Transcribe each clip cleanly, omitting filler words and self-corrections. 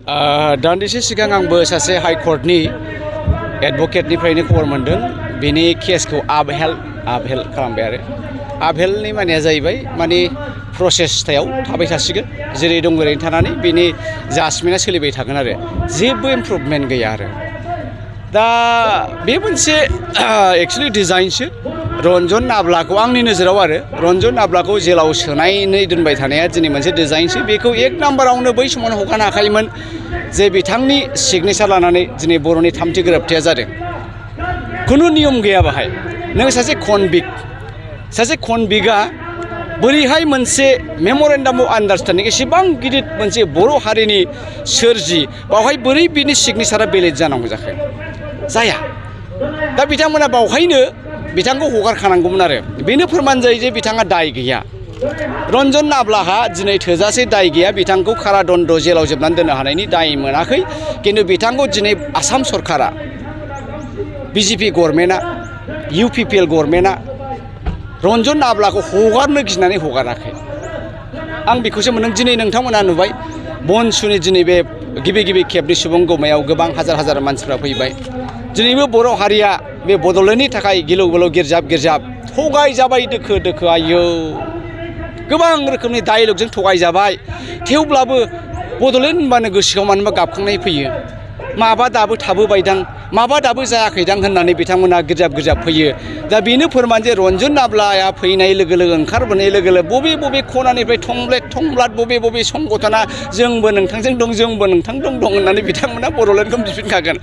दान्दिसे सिगां आंबो सासे हाइकर्टनि एडभकेटनिफ्रायनो खबर मोन्दों बिनि केसखौ आपहेल्ड खालामबाय आरो आपहेल्डनि मानिया जाहैबाय माने प्रसेस थायाव थाबाय थासिगोन जेरै दं ओरैनो थानानै बिनि जाजमेन्टआ सोलिबाय थागोन आरो जेबो इमप्रुभमेन्ट गैया आरो दा बे मोनसे एक्सुवेलि डिजाइनसो रन्जन नाब्लाखौ आंनि नोजोराव आरो रन्जन नाब्लाखौ जेलाव सोनानै दोनबाय थानाया दिनै मोनसे डिजाइनसो बेखौ एक नाम्बारावनो बै समावनो हगारनो हाखायोमोन जे बिथांनि सिगनेसार लानानै दिनै बर'नि थामथि गोरोबथाया जादों खुनु नियम गैया बाहाय नों सासे कनभिक्टआ बोरैहाय मोनसे मेमरेन्डाम अफ आन्डारस्टेन्डिं एसेबां गिदिर मोनसे बर' हारिनि सोरजि बावहाय बोरै बिनि सिगनेसारा बेलेट जानांगौ जाखो जाया दा बिथांमोना बावहायनो बिथांखौ हगारखानांगौमोन आरो बेनो फोरमान जायो जे बिथाङा दाय गैया रन्जन नाब्लाहा दिनै थोजासे दाय गैया बिथांखौ कारादन्ड जेलाव जोबनानै दोननो हानायनि दाय मोनाखै खिन्थु बिथांखौ दिनै आसाम सरकारा बिजेपि गभर्नमेन्टआ इउपिपिएल गभर्नमेन्टआ रन्जन नाब्लाखौ हगारनो गिनानै हगाराखै आं बेखौसो मोनदों दिनै नोंथांमोना नुबाय बनसुनि दिनै बे गिबि खेबनि सुबुं गौमायाव गोबां हाजार मानसिफ्रा फैबाय दिनैबो बर' हारिया बे बड'लेण्डनि थाखाय गिलु बालु गिर्जाब थगायजाबाय दोखो आयौ गोबां रोखोमनि डायलगजों थगायजाबाय थेवब्लाबो बड'लेण्ड होनबानो गोसोआव मानोबा गाबखांनाय फैयो माबा दाबो थाबोबायदां माबा दाबो जायाखैदां होननानै बिथांमोना गिर्जाब फैयो दा बेनो फोरमान जे रन्जन नाब्लाया फैनाय लोगो ओंखारबोनाय लोगो बबे खनानिफ्राय थंब्लाट बबे संगठना जोंबो नोंथांजों दं जोंबो नोंथांजों दं होननानै बिथांमोना बड'लेण्डखौ बिफिनखागोन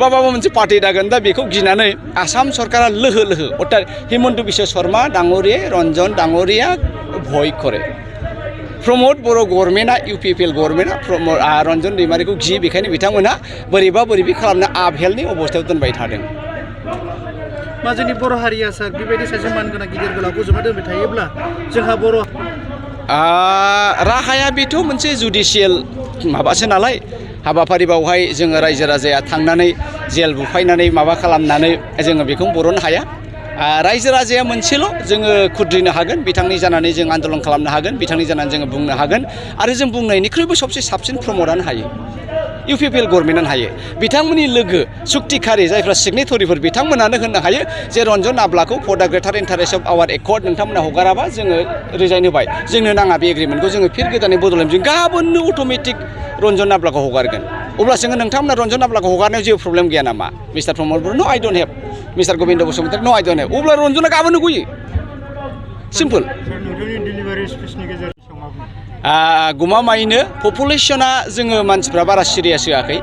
बा माबा मोनसे पार्टि दागोन दा बेखौ गिनानै आसाम सरकारा लोहो अर्थात हिमन्त बिश्व शर्मा डाङरिया रन्जन डाङरिया भय करे प्रमद बर' गभर्नमेन्टआ इउपिपिएल गभर्नमेन्टआ रन्जन दैमारिखौ गियो बेखायनो बिथांमोना बोरैबा खालामनो आपहेल्डनि अबस्थायाव दोनबाय थादों मा जोंनि बर' हारिया सार बेबायदि सासे मानगोनां गिदिर गोलावखौ जमा दोनबाय थायोब्ला जोंहा बर' राहाया बेथ' मोनसे जुडिसियेल माबासो नालाय हाबाफारि बावहाय जोङो रायजो राजाया थांनानै जेल बुफायनानै माबा खालामनानै जोङो बेखौ बरननो हाया रायजो राजाया मोनसेल' जोङो खुद्रिनो हागोन बिथांनि जानानै जों आन्दलन खालामनो हागोन बिथांनि जानानै जोङो बुंनो हागोन आरो जों बुंनायनिख्रुइबो सबसे साबसिन प्रमदानो हायो इउपिपिएल गभर्नमेन्टआनो हायो बिथांमोननि लोगो सुक्तिखारि जायफ्रा सिगनेटरिफोर बिथांमोनानो होननो हायो जे रन्जन नाब्लाखौ फर दा ग्रेटार इन्टारेस्ट अफ आवार एकर्ड नोंथांमोना हगाराबा जोङो रिजाइन होबाय जोंनो नाङा बे एग्रिमेन्टखौ जोङो फिन गोदानै बदलायनो गाबोननो अट'मेटिक रन्जन नाब्लाखौ हगारगोन अब्ला जोङो नोंथांमोना रन्जन नाब्लाखौ हगारनायाव जेबो प्रब्लेम गैया नामा mister Pramod Boro' no I don't have mister Gobinda Basumatary no I don't have अब्ला रन्जना गाबोननो गयो सिम्पल गमामायैनो पपुलेसना जोङो मानसिफ्रा बारा सिरियास होआखै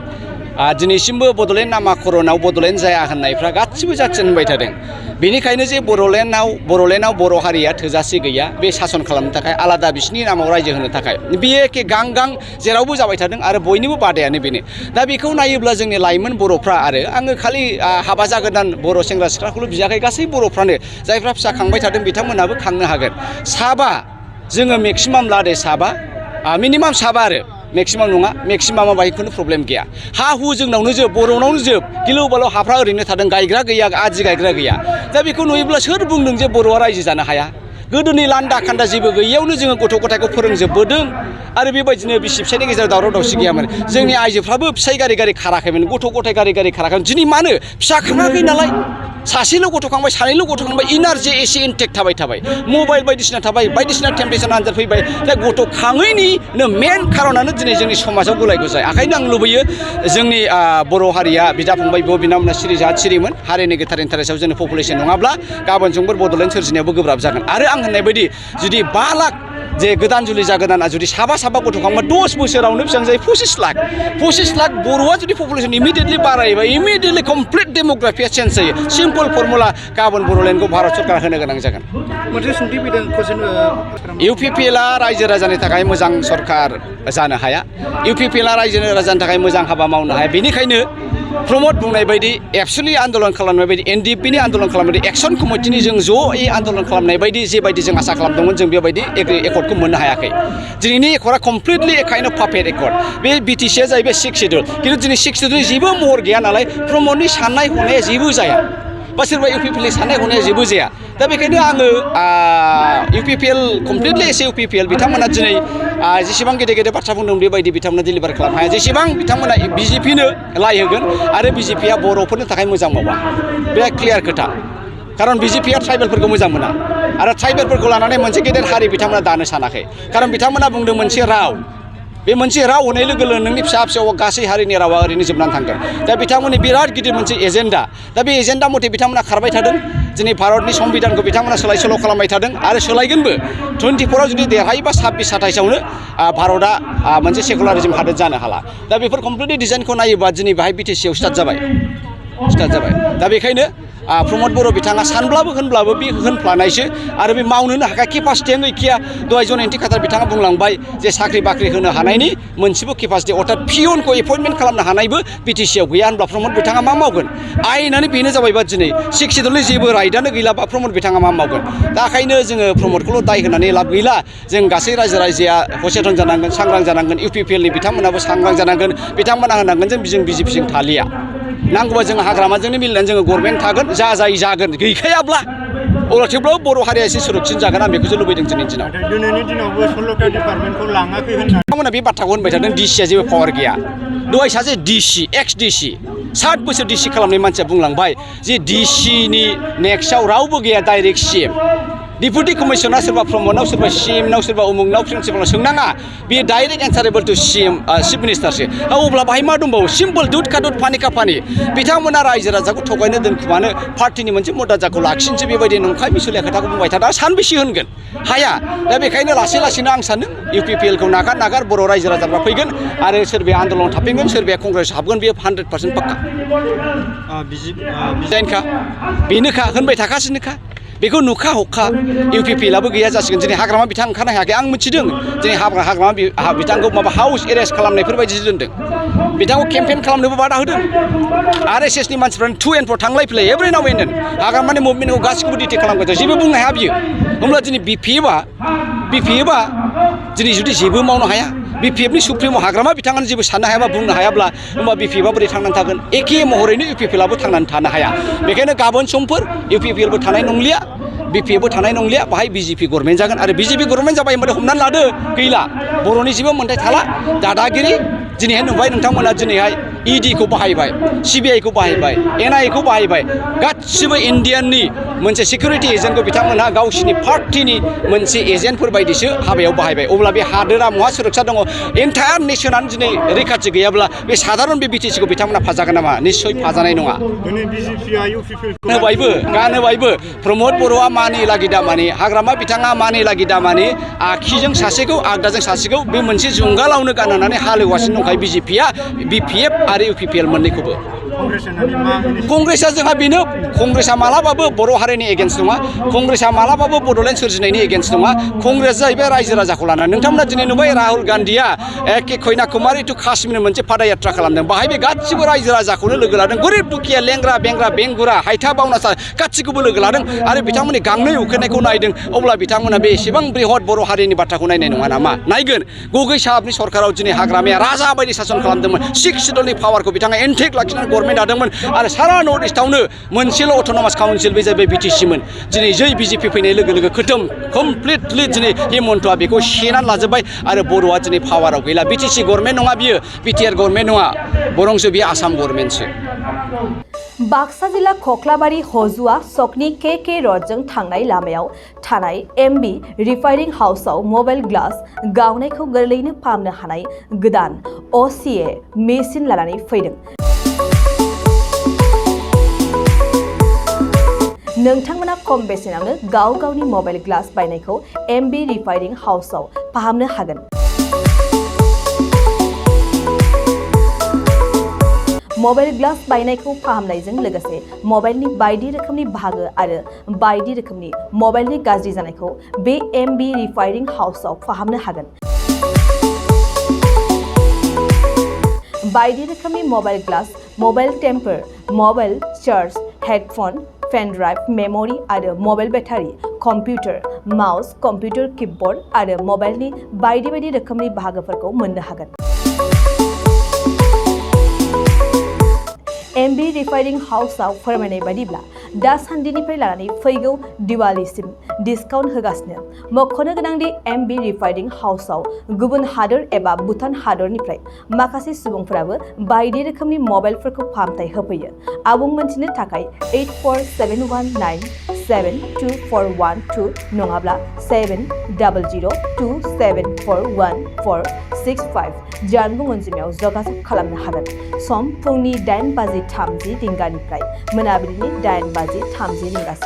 दिनैसिमबो बड'लेण्ड नामाकरनाव बड'लेण्ड जाया होननायफ्रा गासिबो जाथियानो होनबाय थादों बेनिखायनो जे बड'लेण्डआव बर' हारिया थोजासे गैया बे सासन खालामनो थाखाय आलादा बिसिनि नामाव रायजो होनो थाखाय बियो एखे गां जेरावबो जाबाय थादों आरो बयनिबो बादायानो बेनो दा बेखौ नायोब्ला जोंनि लाइमोन बर'फ्रा आरो आङो खालि हाबा जागोदान बर' सेंग्रा सिख्लाखौल' बियाखै गासै बर'फ्रानो जायफ्रा फिसा खांबाय थादों बिथांमोनाबो खांनो हागोन साबा जोङो मेक्सिमाम लादे साबा मिनिमाम साबा आरो मेक्सिमाम नङा मेक्सिमामा बाहाय खुनु प्रब्लेम गैया हा हु जोंनावनो जोब बर'नावनो जोब गिलु बालु हाफ्रा ओरैनो थादों गायग्रा गैया आदि गायग्रा गैया दा बेखौ नुयोब्ला सोर बुंदों जे बर'आ रायजो जानो हाया गोदोनि लान्दा खान्दा जेबो गैयैयावनो जोङो गथ' गथायखौ फोरोंजोबबोदों आरो बेबायदिनो बिसि फिसायनि गेजेराव दावराव दावसि गैयामोन जोंनि आइजोफ्राबो फिसाय गारि खाराखैमोन गथ' गथाय गारि खाराखैमोन दिनै मानो फिसा खाङाखै नालाय सासेल' गथ' खांबाय सानैल' गथ' खांबाय इनार्जि एसे इनटेक थाबाय मबाइल बायदिसिना थाबाय बायदिसिना टेम्पारेचार आनजाद फैबाय दा गथ' खाङैनिनो मेन खारनानो दिनै जोंनि समाजाव गुलाय गुजाय ओंखायनो आं लुबैयो जोंनि बर' हारिया बिदा फंबाय बिनानावमोना सिरिमोन हारिनि गोथार इन्टारेस्टआव जोंनि पपुलेसन नङाब्ला गाबोन समफोर बड'लेण्ड सोरजिनायावबो गोब्राब जागोन आरो आं होननाय बायदि जुदि 5 लाख जे गोदान जुलि जागोदाना जुदि साबा गथ' खांबा 10 बोसोरावनो बेसेबां जायो 25 लाख बर'आ जुदि पपुलेसन इमिडियेटलि बारायोबा इमिडियेटलि कमप्लिट डेम'ग्राफिया चेन्ज जायो सिम्पल फर्मुला गाबोन बड'लेण्डखौ भारत सरकारा होनो गोनां जागोन इउपिपिएलआ रायजो राजानि थाखाय मोजां सरकार जानो हाया इउपिपिएलआ रायजो राजानि थाखाय मोजां हाबा मावनो हाया बेनिखायनो प्रमद बुंनाय बायदि एबसुलि आन्दलन खालामनाय बायदि एनडिएफबिनि आन्दलन खालामनाय बायदि एक्सन कमिटिनि जों ज'यै आन्दलन खालामनाय बायदि जेबायदि जों आसा खालामदोंमोन जों बेबायदि एकर्डखौ मोननो हायाखै दिनैनि एकर्डआ completely kind of puppet accord बे बिटिसिआ जाहैबाय 6 सिड्युल खिन्थु दिनै 6 सिड्युलनि जेबो महर गैया नालाय प्रमदनि साननाय हनाया जेबो जाया बा सोरबा UPPL नि साननाय हनाया जेबो जाया दा बेखायनो आङो UPPL कमप्लिटलि एसे UPPL बिथांमोना दिनै जेसेबां गेदेर गेदेर बाथ्रा बुंदों बेबायदि बिथांमोना डिलिभार खालामनो हाया जेसेबां बिथांमोना BJP नो लाइ होगोन आरो BJP आ बर'फोरनि थाखाय मोजां मावा बे क्लियार खोथा खारन BJP आ ट्राइबेलफोरखौ मोजां मोना आरो ट्राइबेलफोरखौ लानानै मोनसे गेदेर हारि बिथांमोना दानो सानाखै खारन बिथांमोना बुंदों मोनसे राव बे मोनसे राव होनाय लोगो लोगो नोंनि फिसा फिसौ गासै हारिनि रावा ओरैनो जोबनानै थांगोन दा बिथांमोननि बिराद गिदिर मोनसे एजेन्डा दा बे एजेन्डा मथे बिथांमोना खारबाय थादों दिनै भारतनि संबिधानखौ बिथांमोना सोलाय सोल' खालामबाय थादों आरो सोलायगोनबो 24 जुदि देरहायोबा 26 27आवनो भारतआ मोनसे सेकुलारिजम हादोर जानो हाला दा बेफोर कमप्लिटलि डिजाइनखौ नायोबा दिनै बाहाय BTC आव स्टार्ट जाबाय दा बेखायनो प्रमद बर' बिथाङा सानब्लाबो होनब्लाबो बे होनफ्लानायसो आरो बे मावनोनो हाखाया केपासिटियानो गैखाया दहाय जयन्ति खातार बिथाङा बुंलांबाय जे साख्रि बाख्रि होनो हानायनि मोनसेबो केपासिटि अर्थात पियनखौ एपइन्टमेन्ट खालामनो हानायबो BTC आव गैया होनब्ला प्रमद बिथाङा मा मावगोन आयेनानो बेनो जाबायबा दिनै सिक्सिडलि जेबो राइटआनो गैलाबा प्रमद बिथाङा मा मावगोन दा ओंखायनो जोङो प्रमदखौल' दाय होनानै लाब गैला जों गासै रायजो राजाया सचेतन जानांगोन सांग्रां जानांगोन UPPL नि बिथांमोनाबो सांग्रां जानांगोन बिथांमोना होनांगोन जों BJP जों थालिया नांगौबा जों हाग्रामाजोंनो मिलायनानै जोङो गभर्नमेन्ट थागोन जाय जागोन गैखायाब्ला अब्ला थेवब्लाबो बर' हारिया एसे सुरक्षित जागोन आं बेखौसो लुबैदों दिनैनि दिनाव दिनैनि दिनावबो 16था डिपार्टमेन्टखौ लाङाखै होनना बिथांमोना बे बाथ्राखौ होनबाय थादों DC आ जेबो पावार गैया दहाय सासे DC एक्स DC 60 बोसोर DC खालामनाय मानसिया बुंलांबाय जे DC नि नेक्स्टआव रावबो गैया डाइरेक्ट CM डिपुटि कमिशनार सोरबा प्रमदनाव सोरबा CMनाव सोरबा उमुगनाव प्रिन्सिपालाव सोंनाङा बे डाइरेक्ट एन्सारेबल टु चिफ मिनिस्टारसो अब्ला बाहाय मा दंबावो सिम्पल दुध का दुध पानि का पानि बिथांमोना रायजो राजाखौ थगायनो दोनखुमानो पार्टिनि मोनसे मर्यादाखौ लाखिनोसो बेबायदि नंखाय मिसलिया खोथाखौ बुंबाय थादा सानबेसे होनगोन हाया दा बेखायनो लासै लासैनो आं सानो UPPL खौ नागार बर' रायजो राजाफ्रा फैगोन आरो सोरबाया आन्दोलनाव थाफिनगोन सोरबाया कंग्रेस हाबगोन बेयो 100% पाक्का बिजाइनखा बेनोखा होनबाय थाखासिनोखा बेखौ नुखा हखा UPPL आबो गैया जासिगोन दिनै हाग्रामा बिथां ओंखारनो हायाखै आं मिथिदों दिनै हाग्रामा बिथांखौ माबा हाउस एरेस्ट खालामनायफोर बायदिसो दोनदों बिथांखौ केम्पेइन खालामनोबो बादा होदों RSS नि मानसिफ्रानो टु एन्ड फ्र थांलाय फैलाय एभ्रि नाउ एन्ड देन हाग्रामानि मुभमेन्टखौ गासिखौबो डिटेक्ट खालामगोन जेबो बुंनो हाया बियो होमब्ला दिनै BPF दिनै जुदि जेबो मावनो हाया BPF नि सुप्रिम हाग्रामा बिथाङानो जेबो साननो हायाबा बुंनो हायाब्ला होमबा BPF आ बोरै थांनानै थागोन एखे महरैनो UPPL आबो थांनानै थानो हाया बेखायनो गाबोन समफोर UPPL बो थानाय नंलिया BPF बो थानाय नंलिया बाहाय BJP गभर्नमेन्ट जागोन आरो BJP गभर्नमेन्ट जाबाय होनबाथाय हमनानै लादो गैला बर'नि जेबो मोन्थाय थाला दादागिरि दिनैहाय नुबाय नोंथांमोना दिनैहाय ED खौ बाहायबाय CBI खौ बाहायबाय NIA खौ बाहायबाय गासिबो इन्डियाननि मोनसे सिकिउरिटि एजेन्टखौ बिथांमोनहा गावसिनि पार्टिनि मोनसे एजेन्टफोर बायदिसो हाबायाव बाहायबाय अब्ला बे हादोरा महा सुरक्षा दङ एन्टायार नेसनानो दिनै रैखाथि गैयाब्ला बे साधारन बे BTC खौ बिथांमोना फाजागोन नामा निस्सय फाजानाय नङा दिनै BJP आ UPPL गानहोबायबो प्रमद बर'आ मानि लागि दामानि हाग्रामा बिथाङा मानि लागि दामानि आखिजों सासेखौ आगदाजों सासेखौ बे मोनसे जुंगालावनो गानहोनानै हालेवगासिनो दंखायो BJP आ BPF आरो UPPL मोननैखौबो कंग्रेसआ जोंहा बेनो कंग्रेसआ मालाबाबो बर' हारिनि एगेन्स्ट नङा कंग्रेसआ मालाबाबो बड'लेण्ड सोरजिनायनि एगेन्स्ट नङा कंग्रेस जाहैबाय रायजो राजाखौ लानानै नोंथांमोना दिनै नुबाय राहुल गान्धीया एखे कन्याकुमारि टु काश्मीर मोनसे पादयात्रा खालामदों बाहाय बे गासिबो रायजो राजाखौनो लोगो लादों गरिब दुखिया लेंग्रा बेंग्रा बेंगुरा हायथा बावनासा गासिखौबो लोगो लादों आरो बिथांमोननि गांनाय उखैनायखौ नायदों अब्ला बिथांमोना बे एसेबां बृहत बर' हारिनि बाथ्राखौ नायनाय नङा नामा नायगोन गगै साहाबनि सरकाराव दिनै हाग्रामाया राजा बायदि सासन खालामदोंमोन 6 सिडलनि पावारखौ बिथाङा एन्टेक लाखिनानै गभर्नमेन्ट दादोंमोन आरो सारा नर्थ इस्टआवनो मोनसेल' अट'नमास काउन्सिल बे जाहैबाय BTC मोन दिनै जै BJP फैनाय लोगो लोगो खोथोम कमप्लिटलि दिनै हिमन्तआ बेखौ सेनानै लाजोब्बाय आरो बर'आ दिनै पावाराव गैला BTC गभर्नमेन्ट नङा बियो BTR गभर्नमेन्ट नङा बरंसो बियो आसाम गभर्नमेन्टसो बाक्सा जिल्ला खख्लाबारि हजुआ सकनि KK रडजों थांनाय लामायाव थानाय MB रिफाइनिं हाउसआव मबाइल ग्लास गावनायखौ गोरलैयैनो फाहामनो हानाय गोदान OCA मेसिन लानानै फैदों नोंथांमोना खम बेसेनावनो गावनि मबाइल ग्लास बायनायखौ MB रिफाइनिं हाउसआव फाहामनो हागोन मबाइल ग्लास बायनायखौ फाहामनायजों लोगोसे मबाइलनि बायदि रोखोमनि बाहागो आरो बायदि रोखोमनि मबाइलनि गाज्रि जानायखौ बे MB रिफाइनिं हाउसआव फाहामनो हागोन बायदि रोखोमनि mobile glass mobile temper mobile charge headphone pen drive memory आरो mobile battery computer mouse computer keyboard आरो मबाइलनि बायदि रोखोमनि बाहागोफोरखौ मोननो हागोन MB रिफाइनिं हाउसआव फोरमायनाय बादिब्ला दासान्दिनिफ्राय लानानै फैगौ दिवालीसिम डिसकाउन्ट होगासिनो। मख'नो गोनांदि MB रिफाइनिं हाउसआव गुबुन हादोर एबा भुटान हादरनिफ्राय माखासे सुबुंफोराबो बायदि रोखोमनि मबाइलफोरखौ फाहामथाय होफैयो। आबुं मोनथिनो थाखाय 8471972412 नङाब्ला 7002741465 जानबुं अनजिमायाव जगाजग खालामनो हागोन। सम फुंनि 8:30 रिंगानिफ्राय मोनाबिलिनि 8:30 रिंगासिम।